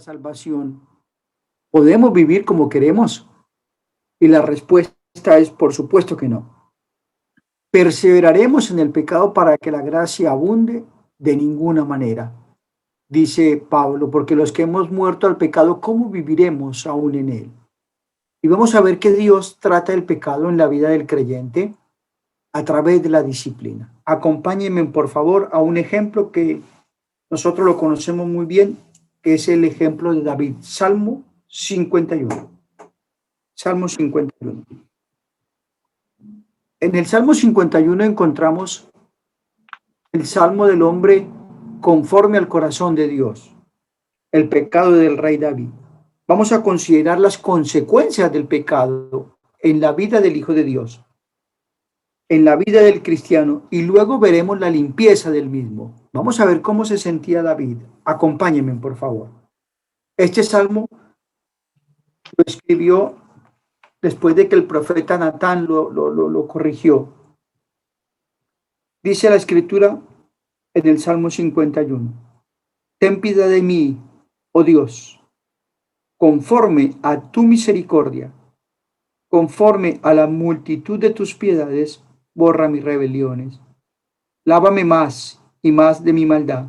salvación, ¿podemos vivir como queremos? Y la respuesta es por supuesto que no. ¿Perseveraremos en el pecado para que la gracia abunde? De ninguna manera. Dice Pablo, porque los que hemos muerto al pecado, ¿cómo viviremos aún en él? Y vamos a ver que Dios trata el pecado en la vida del creyente a través de la disciplina. Acompáñenme, por favor, a un ejemplo que nosotros lo conocemos muy bien, que es el ejemplo de David. Salmo 51. Salmo 51. En el Salmo 51 encontramos el salmo del hombre conforme al corazón de Dios, el pecado del rey David. Vamos a considerar las consecuencias del pecado en la vida del Hijo de Dios, en la vida del cristiano, y luego veremos la limpieza del mismo. Vamos a ver cómo se sentía David. Acompáñenme, por favor. Este salmo lo escribió después de que el profeta Natán lo corrigió. Dice la escritura en el Salmo 51, ten piedad de mí, oh Dios, conforme a tu misericordia, conforme a la multitud de tus piedades, borra mis rebeliones. Lávame más y más de mi maldad,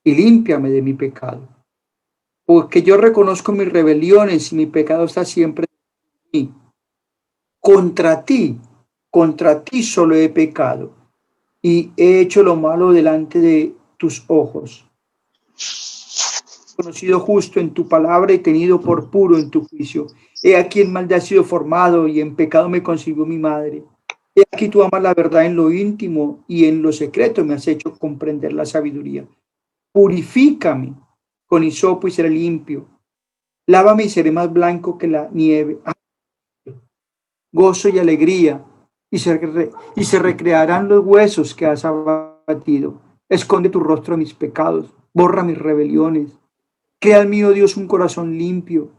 y límpiame de mi pecado. Porque yo reconozco mis rebeliones y mi pecado está siempre en mí. Contra ti solo he pecado, y he hecho lo malo delante de tus ojos. Conocido justo en tu palabra y tenido por puro en tu juicio. He aquí en maldad he sido formado y en pecado me concibió mi madre. He aquí tú amas la verdad en lo íntimo y en lo secreto me has hecho comprender la sabiduría. Purifícame con hisopo y seré limpio. Lávame y seré más blanco que la nieve. Gozo y alegría y se recrearán los huesos que has abatido. Esconde tu rostro de mis pecados, borra mis rebeliones. Crea en mí, oh Dios, un corazón limpio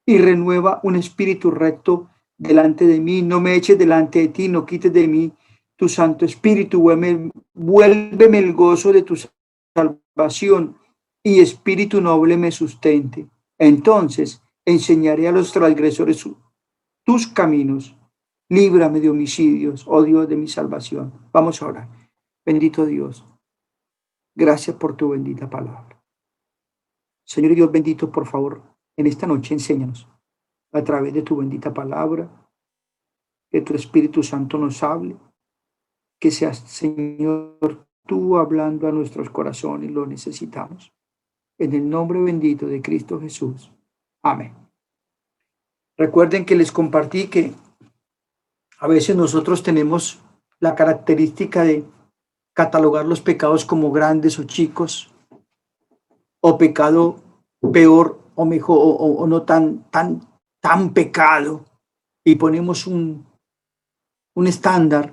y renueva un espíritu recto delante de mí. No me eches delante de ti, no quites de mí tu Santo Espíritu. Vuélveme el gozo de tu salvación y espíritu noble me sustente. Entonces enseñaré a los transgresores tus caminos. Líbrame de homicidios, oh Dios de mi salvación. Vamos a orar. Bendito Dios, gracias por tu bendita palabra. Señor Dios bendito, por favor, en esta noche enséñanos a través de tu bendita palabra, que tu Espíritu Santo nos hable, que seas, Señor, tú hablando a nuestros corazones, lo necesitamos. En el nombre bendito de Cristo Jesús. Amén. Recuerden que les compartí que a veces nosotros tenemos la característica de catalogar los pecados como grandes o chicos, o pecado peor o mejor, o no tan pecado, y ponemos un estándar.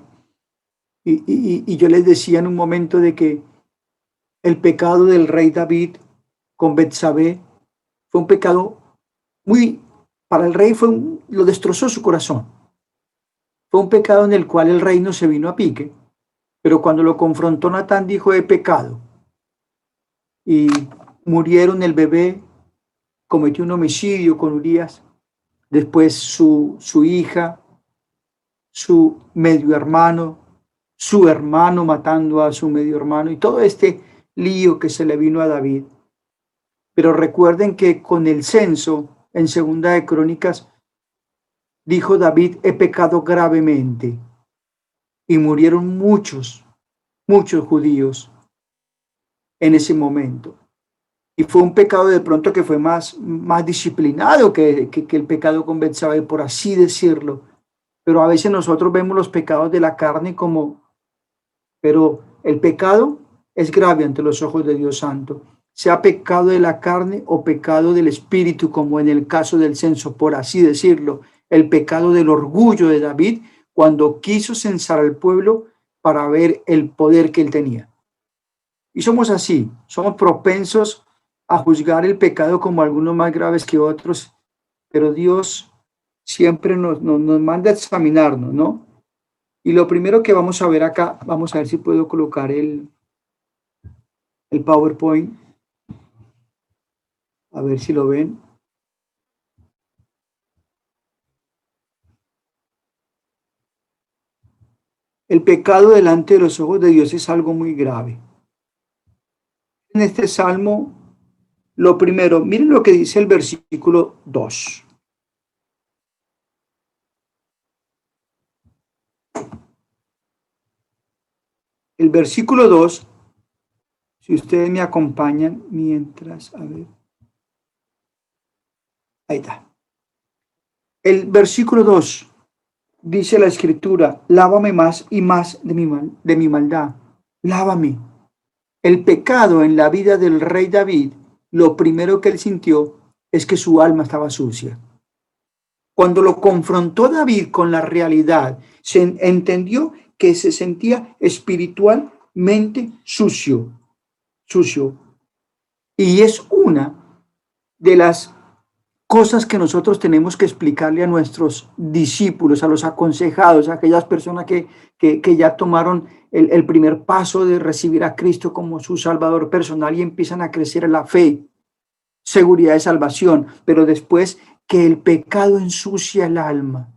Y yo les decía en un momento de que el pecado del rey David con Betsabé fue un pecado muy, para el rey lo destrozó su corazón. Fue un pecado en el cual el reino se vino a pique, pero cuando lo confrontó Natán dijo, he pecado. Y murieron el bebé, cometió un homicidio con Urías, después su hija, su medio hermano, su hermano matando a su medio hermano y todo este lío que se le vino a David. Pero recuerden que con el censo, en Segunda de Crónicas, dijo David, he pecado gravemente. Y murieron muchos judíos en ese momento. Y fue un pecado de pronto que fue más disciplinado que el pecado con Betsabé, por así decirlo. Pero a veces nosotros vemos los pecados de la carne pero el pecado es grave ante los ojos de Dios Santo. Sea pecado de la carne o pecado del espíritu, como en el caso del censo, por así decirlo. El pecado del orgullo de David cuando quiso censar al pueblo para ver el poder que él tenía. Y somos así, somos propensos a juzgar el pecado como algunos más graves que otros, pero Dios siempre nos manda a examinarnos, ¿no? Y lo primero que vamos a ver acá, vamos a ver si puedo colocar el PowerPoint. A ver si lo ven. El pecado delante de los ojos de Dios es algo muy grave. En este salmo, lo primero, miren lo que dice el versículo 2. El versículo 2, si ustedes me acompañan mientras, a ver, ahí está. El versículo 2 dice la escritura, lávame más y más de mi maldad, lávame. El pecado en la vida del rey David, lo primero que él sintió es que su alma estaba sucia. Cuando lo confrontó David con la realidad, se entendió que se sentía espiritualmente sucio. Y es una de las cosas que nosotros tenemos que explicarle a nuestros discípulos, a los aconsejados, a aquellas personas que ya tomaron el primer paso de recibir a Cristo como su Salvador personal y empiezan a crecer en la fe, seguridad de salvación, pero después que el pecado ensucia el alma.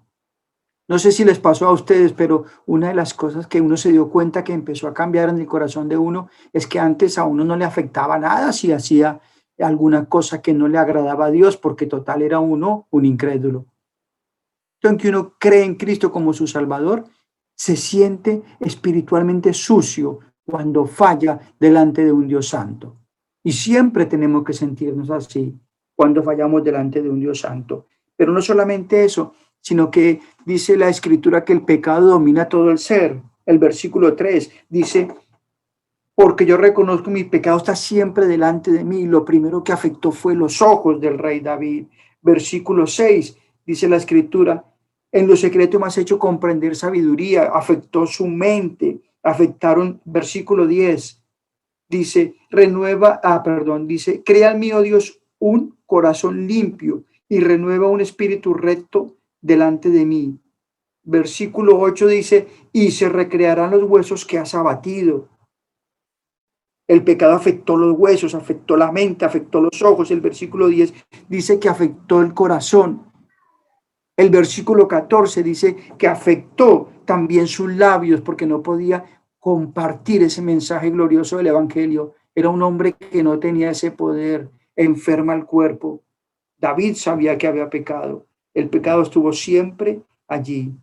No sé si les pasó a ustedes, pero una de las cosas que uno se dio cuenta que empezó a cambiar en el corazón de uno es que antes a uno no le afectaba nada si hacía alguna cosa que no le agradaba a Dios, porque total era uno un incrédulo. Entonces, que uno cree en Cristo como su Salvador, se siente espiritualmente sucio cuando falla delante de un Dios santo. Y siempre tenemos que sentirnos así cuando fallamos delante de un Dios santo. Pero no solamente eso, sino que dice la Escritura que el pecado domina todo el ser. El versículo 3 dice, porque yo reconozco mi pecado está siempre delante de mí. Lo primero que afectó fue los ojos del rey David. Versículo 6 dice la Escritura, en lo secreto me has hecho comprender sabiduría, afectó su mente, afectaron, versículo 10, dice, dice, crea en mí, oh Dios, un corazón limpio y renueva un espíritu recto delante de mí. Versículo 8 dice, y se recrearán los huesos que has abatido. El pecado afectó los huesos, afectó la mente, afectó los ojos. El versículo 10 dice que afectó el corazón. El versículo 14 dice que afectó también sus labios porque no podía compartir ese mensaje glorioso del Evangelio. Era un hombre que no tenía ese poder, enferma el cuerpo. David sabía que había pecado. El pecado estuvo siempre allí.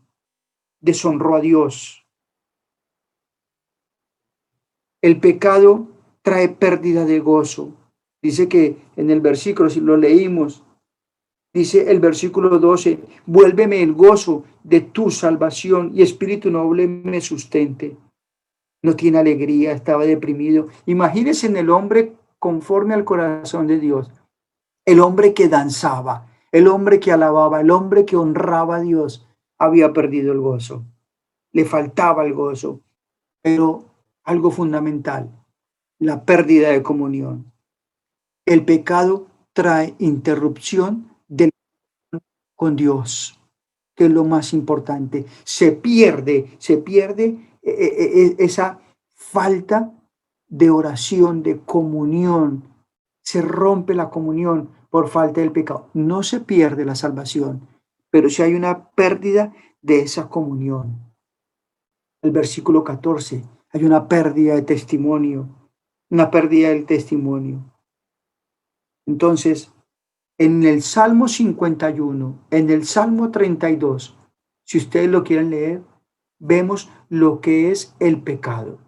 Deshonró a Dios. El pecado trae pérdida de gozo. Dice que en el versículo, si lo leímos, dice el versículo 12, vuélveme el gozo de tu salvación y espíritu noble me sustente. No tiene alegría, estaba deprimido. Imagínense en el hombre conforme al corazón de Dios, el hombre que danzaba, el hombre que alababa, el hombre que honraba a Dios, había perdido el gozo, le faltaba el gozo, pero algo fundamental, la pérdida de comunión. El pecado trae interrupción con Dios, que es lo más importante. Se pierde esa falta de oración, de comunión. Se rompe la comunión por falta del pecado. No se pierde la salvación, pero sí hay una pérdida de esa comunión. El versículo 14, hay una pérdida de testimonio, una pérdida del testimonio. Entonces, en el Salmo 51, en el Salmo 32, si ustedes lo quieren leer, vemos lo que es el pecado.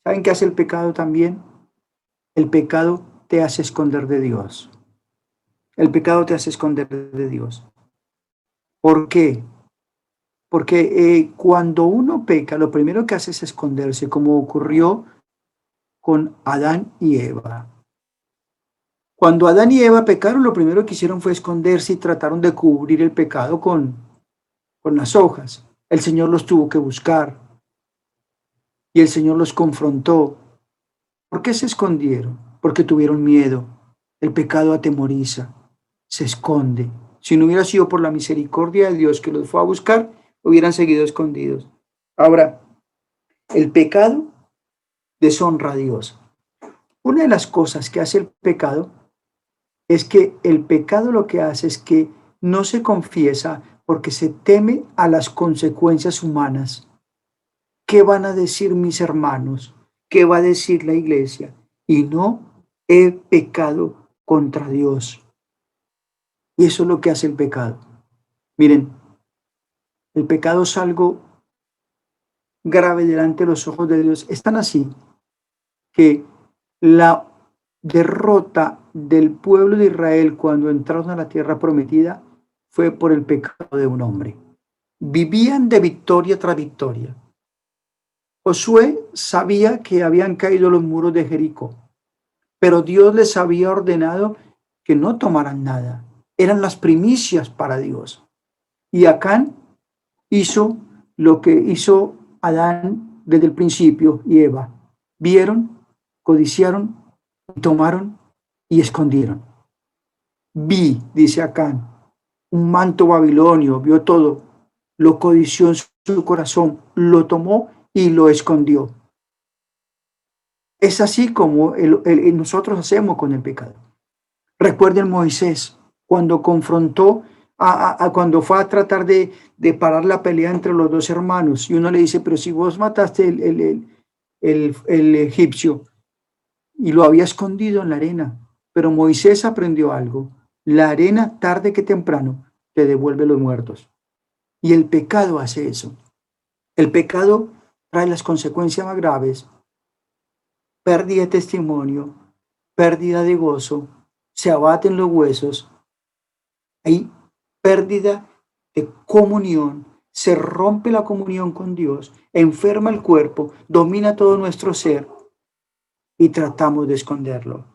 ¿Saben qué hace el pecado también? El pecado te hace esconder de Dios. El pecado te hace esconder de Dios. ¿Por qué? Porque cuando uno peca, lo primero que hace es esconderse, como ocurrió con Adán y Eva. Cuando Adán y Eva pecaron, lo primero que hicieron fue esconderse y trataron de cubrir el pecado con las hojas. El Señor los tuvo que buscar y el Señor los confrontó. ¿Por qué se escondieron? Porque tuvieron miedo. El pecado atemoriza, se esconde. Si no hubiera sido por la misericordia de Dios que los fue a buscar, hubieran seguido escondidos. Ahora, el pecado deshonra a Dios. Una de las cosas que hace el pecado es que el pecado lo que hace es que no se confiesa porque se teme a las consecuencias humanas. ¿Qué van a decir mis hermanos? ¿Qué va a decir la iglesia? Y no he pecado contra Dios. Y eso es lo que hace el pecado. Miren, el pecado es algo grave delante de los ojos de Dios. Es tan así que la derrota del pueblo de Israel cuando entraron a la tierra prometida fue por el pecado de un hombre. Vivían de victoria tras victoria. Josué sabía que habían caído los muros de Jericó, pero Dios les había ordenado que no tomaran nada. Eran las primicias para Dios. Y Acán hizo lo que hizo Adán desde el principio y Eva. Vieron, codiciaron, tomaron y escondieron. Vi, dice Acán, un manto babilonio, vio todo, lo codició en su corazón, lo tomó y lo escondió. Es así como nosotros hacemos con el pecado. Recuerden Moisés cuando confrontó, cuando fue a tratar de parar la pelea entre los dos hermanos, y uno le dice, pero si vos mataste el egipcio y lo había escondido en la arena, pero Moisés aprendió algo, la arena tarde que temprano te devuelve los muertos. Y el pecado hace eso. El pecado trae las consecuencias más graves: pérdida de testimonio, pérdida de gozo, se abaten los huesos, hay pérdida de comunión, se rompe la comunión con Dios, enferma el cuerpo, domina todo nuestro ser y tratamos de esconderlo.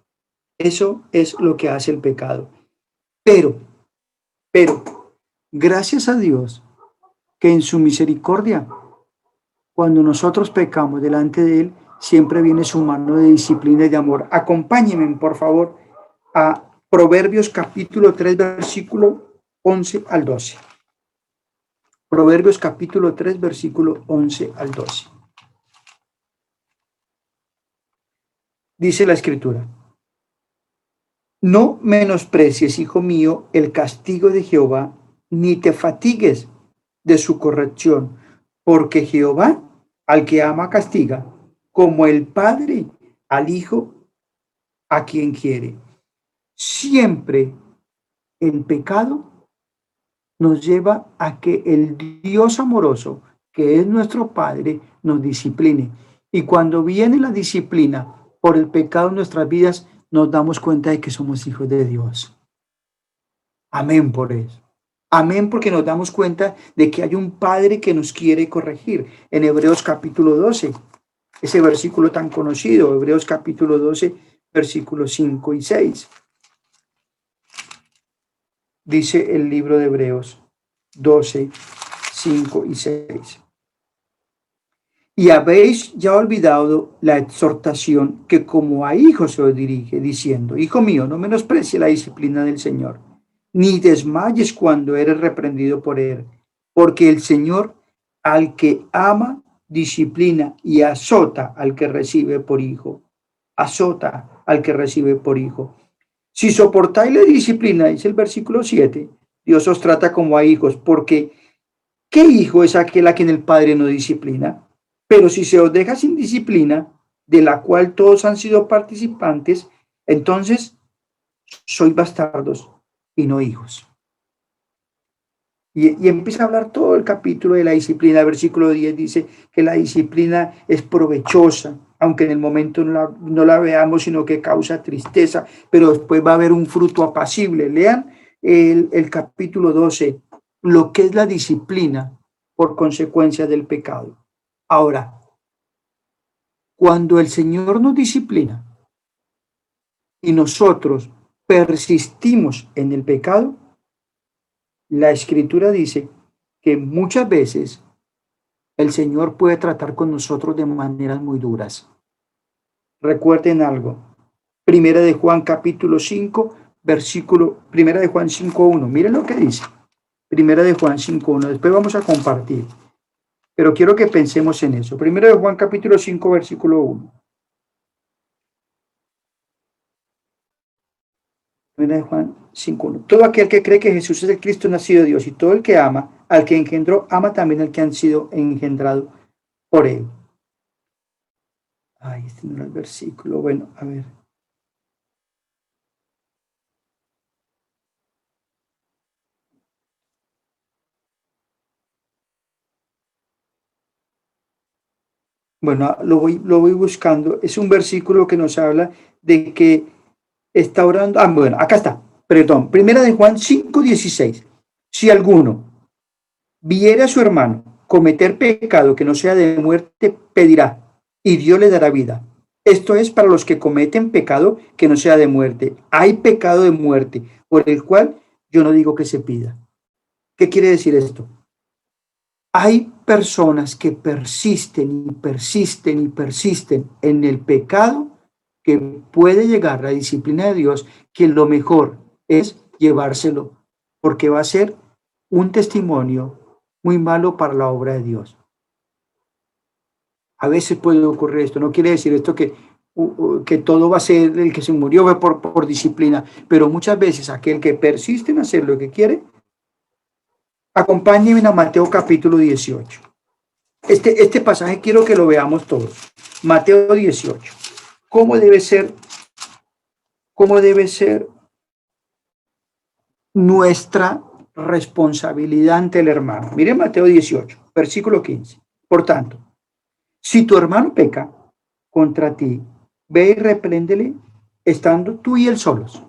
Eso es lo que hace el pecado. Pero, pero, gracias a Dios que en su misericordia, cuando nosotros pecamos delante de Él, siempre viene su mano de disciplina y de amor. Acompáñenme, por favor, a Proverbios capítulo 3, versículo 11 al 12. Proverbios capítulo 3, versículo 11 al 12. Dice la escritura: no menosprecies, hijo mío, el castigo de Jehová, ni te fatigues de su corrección, porque Jehová al que ama castiga, como el padre al hijo a quien quiere. Siempre el pecado nos lleva a que el Dios amoroso, que es nuestro Padre, nos discipline. Y cuando viene la disciplina por el pecado en nuestras vidas, nos damos cuenta de que somos hijos de Dios. Amén por eso. Amén porque nos damos cuenta de que hay un Padre que nos quiere corregir. En Hebreos capítulo 12, ese versículo tan conocido, Hebreos capítulo 12, versículos 5 y 6. Dice el libro de Hebreos 12, 5 y 6. Y habéis ya olvidado la exhortación que como a hijos se os dirige, diciendo: hijo mío, no menosprecie la disciplina del Señor, ni desmayes cuando eres reprendido por él, porque el Señor al que ama disciplina y azota al que recibe por hijo. Azota al que recibe por hijo. Si soportáis la disciplina, dice el versículo 7, Dios os trata como a hijos, porque ¿qué hijo es aquel a quien el Padre no disciplina? Pero si se os deja sin disciplina, de la cual todos han sido participantes, entonces sois bastardos y no hijos. Y empieza a hablar todo el capítulo de la disciplina. El versículo 10 dice que la disciplina es provechosa, aunque en el momento no la veamos, sino que causa tristeza, pero después va a haber un fruto apacible. Lean el capítulo 12, lo que es la disciplina por consecuencia del pecado. Ahora, cuando el Señor nos disciplina y nosotros persistimos en el pecado, la Escritura dice que muchas veces el Señor puede tratar con nosotros de maneras muy duras. Recuerden algo. Primera de Juan capítulo 5, Primera de Juan 5:1. Miren lo que dice. Primera de Juan 5:1. Después vamos a compartir. Pero quiero que pensemos en eso. Primera de Juan capítulo 5, versículo 1. Primera de Juan 5:1. Todo aquel que cree que Jesús es el Cristo nacido de Dios y todo el que ama al que engendró, ama también al que han sido engendrado por él. Ay, este no era el versículo. Bueno, a ver. Bueno, lo voy buscando. Es un versículo que nos habla de que está orando. Ah, bueno, acá está. Perdón. Primera de Juan 5:16. Si alguno viere a su hermano cometer pecado que no sea de muerte, pedirá, y Dios le dará vida. Esto es para los que cometen pecado que no sea de muerte. Hay pecado de muerte, por el cual yo no digo que se pida. ¿Qué quiere decir esto? Hay personas que persisten y persisten y persisten en el pecado que puede llegar a la disciplina de Dios, que lo mejor es llevárselo, porque va a ser un testimonio muy malo para la obra de Dios. A veces puede ocurrir esto, no quiere decir esto que todo va a ser el que se murió fue por disciplina, pero muchas veces aquel que persiste en hacer lo que quiere, acompáñenme a Mateo capítulo 18. Este pasaje quiero que lo veamos todos. Mateo 18. ¿Cómo debe ser nuestra responsabilidad ante el hermano? Mire Mateo 18, versículo 15. Por tanto, si tu hermano peca contra ti, ve y repréndele estando tú y él solos.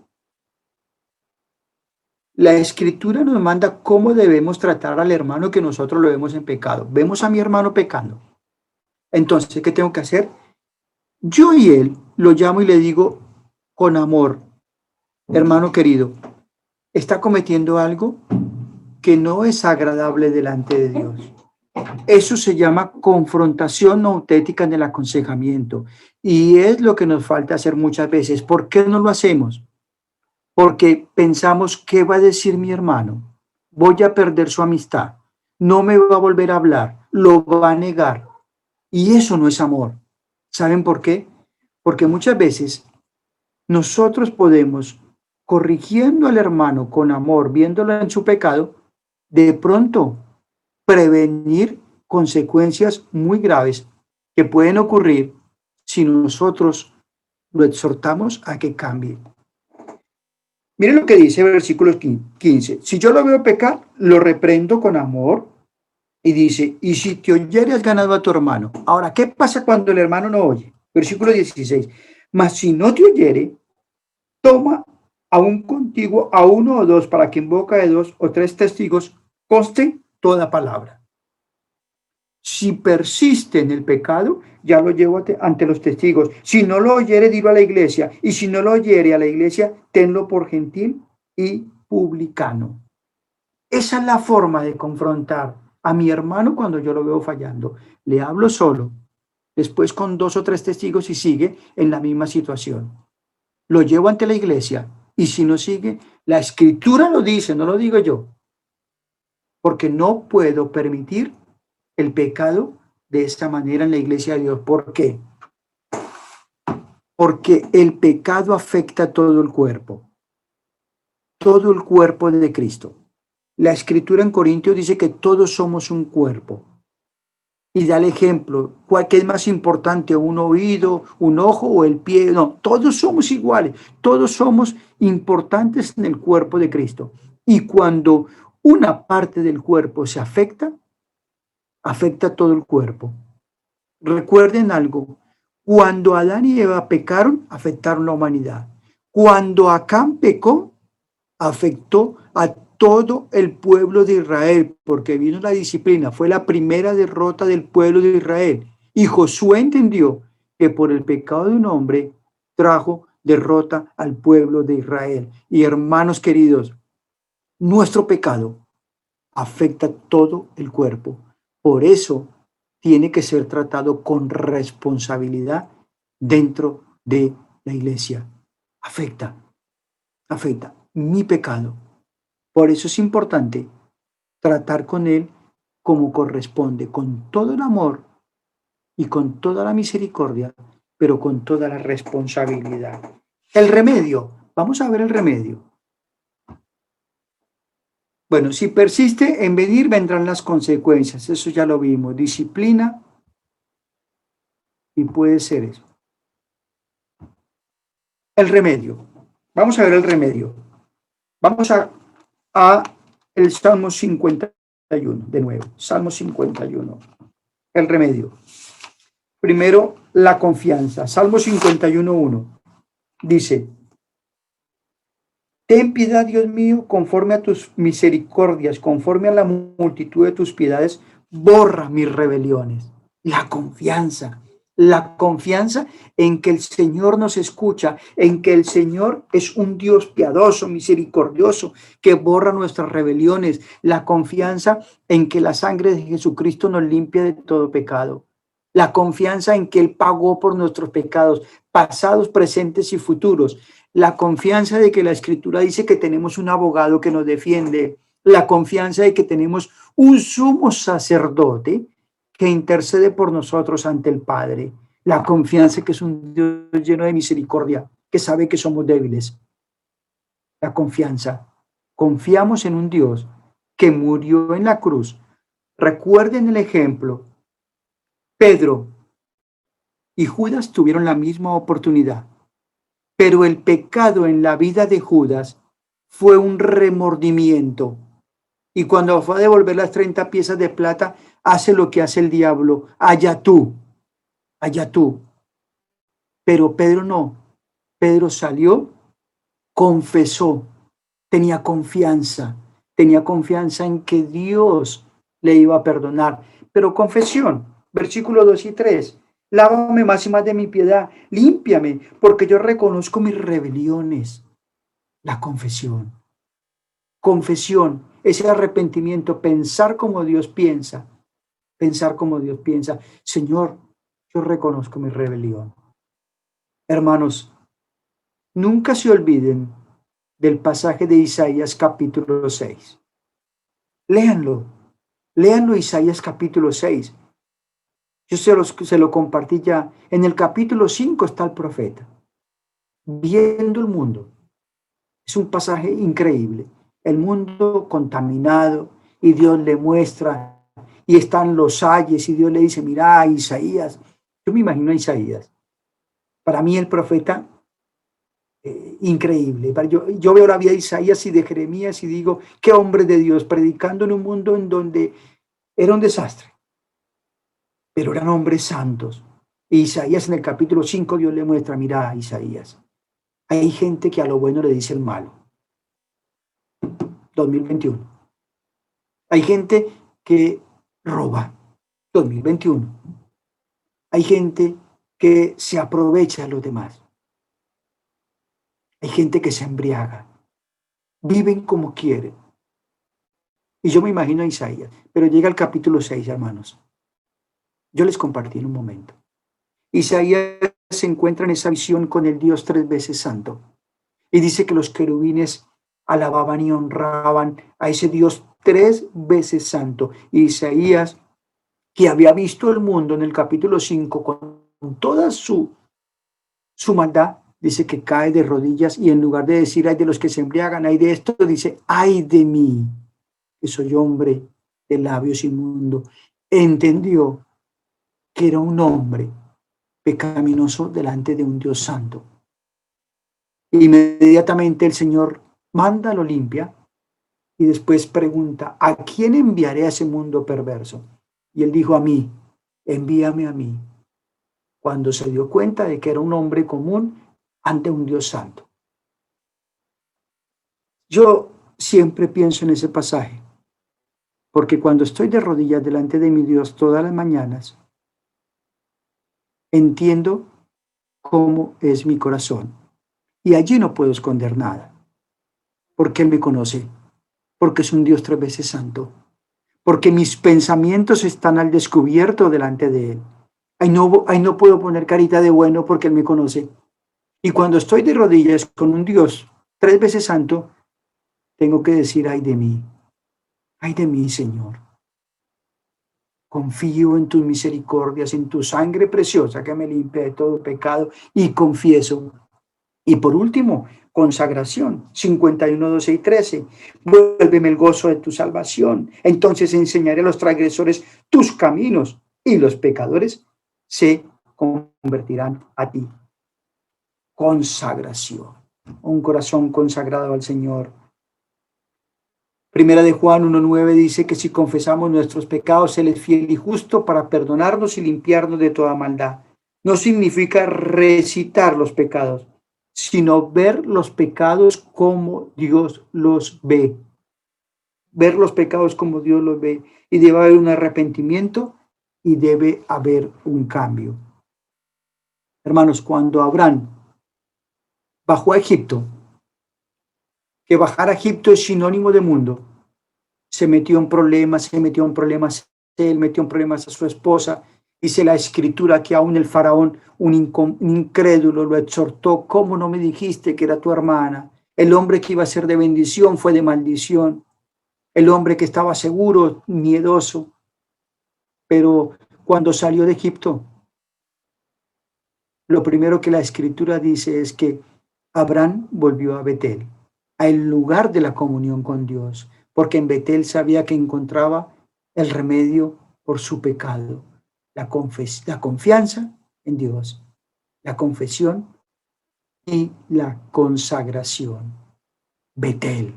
La escritura nos manda cómo debemos tratar al hermano que nosotros lo vemos en pecado. Vemos a mi hermano pecando. Entonces, ¿qué tengo que hacer? Yo y él lo llamo y le digo con amor, hermano querido, está cometiendo algo que no es agradable delante de Dios. Eso se llama confrontación auténtica en el aconsejamiento y es lo que nos falta hacer muchas veces. ¿Por qué no lo hacemos? Porque pensamos, ¿qué va a decir mi hermano? Voy a perder su amistad, no me va a volver a hablar, lo va a negar. Y eso no es amor. ¿Saben por qué? Porque muchas veces nosotros podemos, corrigiendo al hermano con amor, viéndolo en su pecado, de pronto prevenir consecuencias muy graves que pueden ocurrir si nosotros lo exhortamos a que cambie. Miren lo que dice el versículo 15. Si yo lo veo pecar, lo reprendo con amor. Y dice, y si te oyere has ganado a tu hermano. Ahora, ¿qué pasa cuando el hermano no oye? Versículo 16. Mas si no te oyere, toma aún contigo a uno o dos para que en boca de dos o tres testigos conste toda palabra. Si persiste en el pecado, ya lo llevo ante los testigos. Si no lo oyere, dilo a la iglesia. Y si no lo oyere a la iglesia, tenlo por gentil y publicano. Esa es la forma de confrontar a mi hermano cuando yo lo veo fallando. Le hablo solo, después con dos o tres testigos y sigue en la misma situación. Lo llevo ante la iglesia y si no sigue, la escritura lo dice, no lo digo yo, porque no puedo permitir el pecado de esta manera en la iglesia de Dios. ¿Por qué? Porque el pecado afecta a todo el cuerpo de Cristo. La escritura en Corintios dice que todos somos un cuerpo. Y da el ejemplo, ¿cuál es más importante? ¿Un oído, un ojo o el pie? No, todos somos iguales, todos somos importantes en el cuerpo de Cristo. Y cuando una parte del cuerpo se afecta, afecta a todo el cuerpo. Recuerden algo, cuando Adán y Eva pecaron, afectaron la humanidad. Cuando Acán pecó, afectó a todo el pueblo de Israel, porque vino la disciplina, fue la primera derrota del pueblo de Israel. Y Josué entendió que por el pecado de un hombre trajo derrota al pueblo de Israel. Y hermanos queridos, nuestro pecado afecta todo el cuerpo. Por eso tiene que ser tratado con responsabilidad dentro de la iglesia. Afecta mi pecado. Por eso es importante tratar con él como corresponde, con todo el amor y con toda la misericordia, pero con toda la responsabilidad. El remedio, Vamos a ver el remedio. Bueno, si persiste en venir, vendrán las consecuencias. Eso ya lo vimos. Disciplina y puede ser eso. El remedio. Vamos a ver el remedio. Vamos a el Salmo 51, de nuevo. Salmo 51. El remedio. Primero, la confianza. Salmo 51:1. Dice: ten piedad, Dios mío, conforme a tus misericordias, conforme a la multitud de tus piedades, borra mis rebeliones. La confianza en que el Señor nos escucha, en que el Señor es un Dios piadoso, misericordioso, que borra nuestras rebeliones, la confianza en que la sangre de Jesucristo nos limpia de todo pecado, la confianza en que Él pagó por nuestros pecados, pasados, presentes y futuros, la confianza de que la Escritura dice que tenemos un abogado que nos defiende, la confianza de que tenemos un sumo sacerdote que intercede por nosotros ante el Padre, la confianza que es un Dios lleno de misericordia, que sabe que somos débiles. La confianza. Confiamos en un Dios que murió en la cruz. Recuerden el ejemplo. Pedro y Judas tuvieron la misma oportunidad, pero el pecado en la vida de Judas fue un remordimiento. Y cuando fue a devolver las 30 piezas de plata, hace lo que hace el diablo. Allá tú, allá tú. Pero Pedro no. Pedro salió, confesó, tenía confianza en que Dios le iba a perdonar. Pero confesión, versículos 2 y 3. Lávame más y más de mi piedad, límpiame, porque yo reconozco mis rebeliones. La confesión. Confesión, ese arrepentimiento, pensar como Dios piensa. Pensar como Dios piensa. Señor, yo reconozco mi rebelión. Hermanos, nunca se olviden del pasaje de Isaías capítulo 6. Léanlo Isaías capítulo 6. Yo se lo compartí ya. En el capítulo 5 está el profeta, viendo el mundo. Es un pasaje increíble. El mundo contaminado y Dios le muestra, y están los ayes y Dios le dice, mira, Isaías. Yo me imagino a Isaías. Para mí el profeta increíble. Yo veo la vida de Isaías y de Jeremías y digo, qué hombre de Dios, predicando en un mundo en donde era un desastre, pero eran hombres santos. Y Isaías en el capítulo 5 Dios le muestra, mira, Isaías, hay gente que a lo bueno le dice el malo. 2021. Hay gente que roba. 2021. Hay gente que se aprovecha de los demás. Hay gente que se embriaga. Viven como quieren. Y yo me imagino a Isaías, pero llega el capítulo 6, hermanos. Yo les compartí en un momento. Isaías se encuentra en esa visión con el Dios 3 veces santo. Y dice que los querubines alababan y honraban a ese Dios 3 veces santo. Y Isaías, que había visto el mundo en el capítulo 5 con toda su maldad, dice que cae de rodillas y en lugar de decir, ay de los que se embriagan, ay de esto, dice, ay de mí, que soy hombre de labios inmundos. Entendió que era un hombre pecaminoso delante de un Dios santo. Inmediatamente el Señor manda, lo limpia y después pregunta, ¿a quién enviaré a ese mundo perverso? Y él dijo, a mí, envíame a mí. Cuando se dio cuenta de que era un hombre común ante un Dios santo. Yo siempre pienso en ese pasaje, porque cuando estoy de rodillas delante de mi Dios todas las mañanas, entiendo cómo es mi corazón. Y allí no puedo esconder nada, porque Él me conoce, porque es un Dios 3 veces santo, porque mis pensamientos están al descubierto delante de Él. Ahí no puedo poner carita de bueno porque Él me conoce. Y cuando estoy de rodillas con un Dios 3 veces santo, tengo que decir, ay de mí, Señor. Confío en tus misericordias, en tu sangre preciosa que me limpia de todo pecado y confieso Y por último, consagración, 51, 12 y 13. Vuélveme el gozo de tu salvación. Entonces enseñaré a los transgresores tus caminos y los pecadores se convertirán a ti. Consagración. Un corazón consagrado al Señor. Primera de Juan 1:9 dice que si confesamos nuestros pecados, Él es fiel y justo para perdonarnos y limpiarnos de toda maldad. No significa recitar los pecados, sino ver los pecados como Dios los ve. Ver los pecados como Dios los ve. Y debe haber un arrepentimiento y debe haber un cambio. Hermanos, cuando Abraham bajó a Egipto, que bajar a Egipto es sinónimo de mundo, se metió en problemas, él metió en problemas a su esposa. Dice la escritura que aún el faraón, un incrédulo, lo exhortó: ¿cómo no me dijiste que era tu hermana? El hombre que iba a ser de bendición fue de maldición. El hombre que estaba seguro, miedoso. Pero cuando salió de Egipto, lo primero que la escritura dice es que Abraham volvió a Betel, al lugar de la comunión con Dios, porque en Betel sabía que encontraba el remedio por su pecado, la confianza en Dios, la confesión y la consagración. Betel,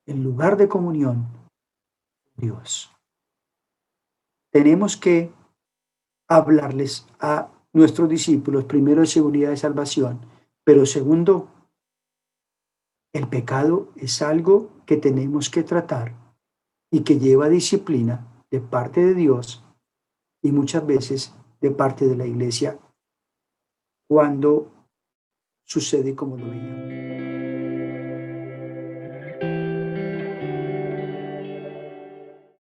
el lugar de comunión con Dios. Tenemos que hablarles a nuestros discípulos, primero, de seguridad de salvación, pero segundo, el pecado es algo que tenemos que tratar y que lleva disciplina de parte de Dios y muchas veces de parte de la iglesia cuando sucede como lo veíamos.